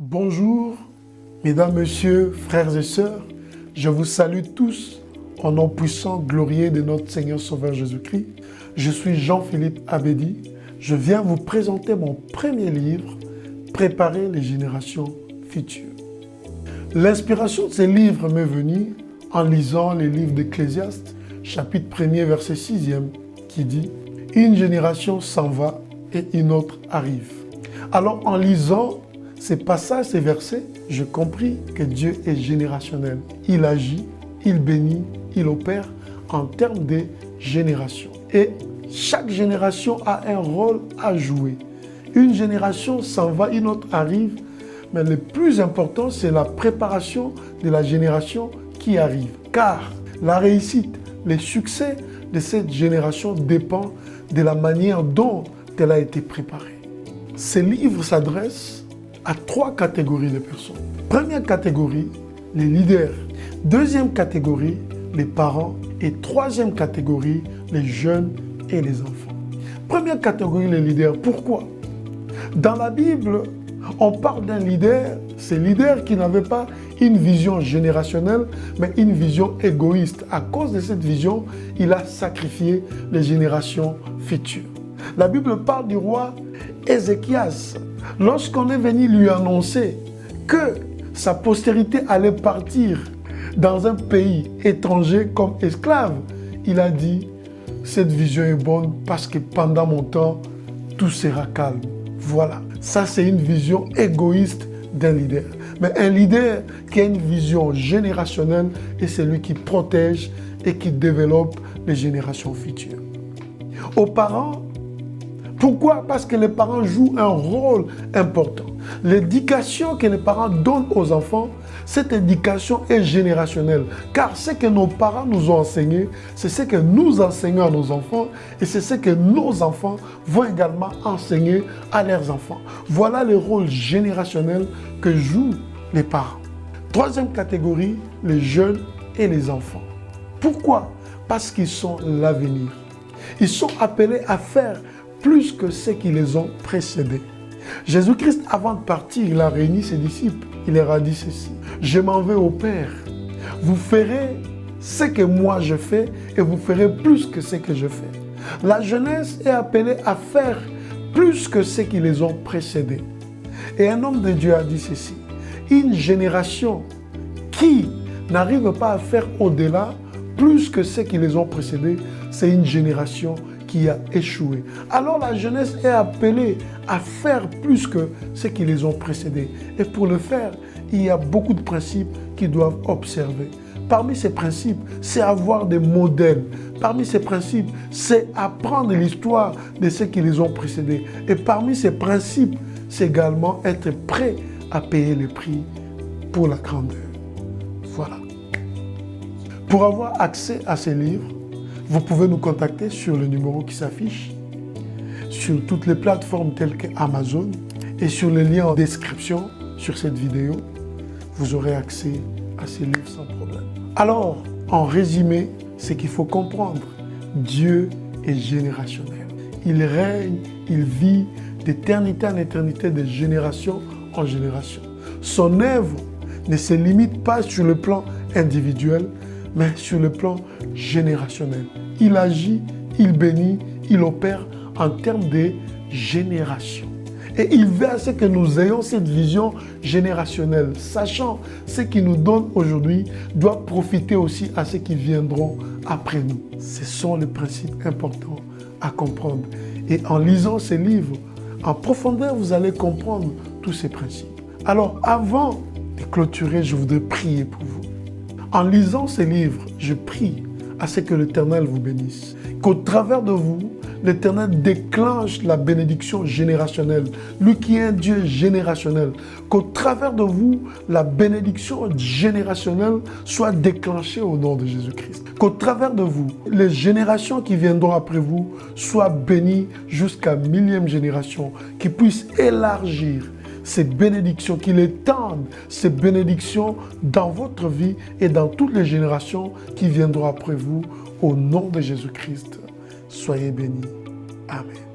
Bonjour, mesdames, messieurs, frères et sœurs, je vous salue tous au nom puissant, glorieux de notre Seigneur Sauveur Jésus-Christ. Je suis Jean-Philippe Abedi. Je viens vous présenter mon premier livre, Préparer les générations futures. L'inspiration de ce livre m'est venue en lisant les livres d'Ecclésiaste, chapitre 1er, verset 6e, qui dit « Une génération s'en va et une autre arrive ». Alors en lisant ces passages, ces versets, j'ai compris que Dieu est générationnel. Il agit, il bénit, il opère en termes de génération. Et chaque génération a un rôle à jouer. Une génération s'en va, une autre arrive, mais le plus important, c'est la préparation de la génération qui arrive. Car la réussite, le succès de cette génération dépend de la manière dont elle a été préparée. Ce livre s'adresse à 3 catégories de personnes. Première catégorie, les leaders. Deuxième catégorie, les parents. Et troisième catégorie, les jeunes et les enfants. Première catégorie, les leaders. Pourquoi? Dans la Bible, on parle d'un leader, c'est leader qui n'avait pas une vision générationnelle, mais une vision égoïste. À cause de cette vision, il a sacrifié les générations futures. La Bible parle du roi Ézéchias. Lorsqu'on est venu lui annoncer que sa postérité allait partir dans un pays étranger comme esclave, il a dit « Cette vision est bonne parce que pendant mon temps, tout sera calme. » Voilà, ça c'est une vision égoïste d'un leader. Mais un leader qui a une vision générationnelle est celui qui protège et qui développe les générations futures. Aux parents, pourquoi? Parce que les parents jouent un rôle important. L'éducation que les parents donnent aux enfants, cette éducation est générationnelle. Car ce que nos parents nous ont enseigné, c'est ce que nous enseignons à nos enfants et c'est ce que nos enfants vont également enseigner à leurs enfants. Voilà le rôle générationnel que jouent les parents. Troisième catégorie, les jeunes et les enfants. Pourquoi? Parce qu'ils sont l'avenir. Ils sont appelés à faire plus que ceux qui les ont précédés. Jésus-Christ, avant de partir, il a réuni ses disciples. Il leur a dit ceci: « Je m'en vais au Père. Vous ferez ce que moi je fais et vous ferez plus que ce que je fais. » La jeunesse est appelée à faire plus que ceux qui les ont précédés. Et un homme de Dieu a dit ceci: « Une génération qui n'arrive pas à faire au-delà plus que ceux qui les ont précédés, c'est une génération qui a échoué. » Alors la jeunesse est appelée à faire plus que ceux qui les ont précédés. Et pour le faire, il y a beaucoup de principes qu'ils doivent observer. Parmi ces principes, c'est avoir des modèles. Parmi ces principes, c'est apprendre l'histoire de ceux qui les ont précédés. Et parmi ces principes, c'est également être prêt à payer le prix pour la grandeur. Voilà. Pour avoir accès à ces livres, vous pouvez nous contacter sur le numéro qui s'affiche, sur toutes les plateformes telles que Amazon et sur le lien en description sur cette vidéo. Vous aurez accès à ces livres sans problème. Alors, en résumé, ce qu'il faut comprendre, Dieu est générationnel. Il règne, il vit d'éternité en éternité, de génération en génération. Son œuvre ne se limite pas sur le plan individuel, mais sur le plan générationnel. Il agit, il bénit, il opère en termes de génération. Et il veut à ce que nous ayons cette vision générationnelle, sachant ce qu'il nous donne aujourd'hui doit profiter aussi à ceux qui viendront après nous. Ce sont les principes importants à comprendre. Et en lisant ces livres, en profondeur, vous allez comprendre tous ces principes. Alors, avant de clôturer, je voudrais prier pour vous. En lisant ces livres, je prie à ce que l'Éternel vous bénisse. Qu'au travers de vous, l'Éternel déclenche la bénédiction générationnelle. Lui qui est un Dieu générationnel. Qu'au travers de vous, la bénédiction générationnelle soit déclenchée au nom de Jésus-Christ. Qu'au travers de vous, les générations qui viendront après vous soient bénies jusqu'à 1000e génération. Qui puissent élargir ces bénédictions, qu'il étende ces bénédictions dans votre vie et dans toutes les générations qui viendront après vous. Au nom de Jésus-Christ, soyez bénis. Amen.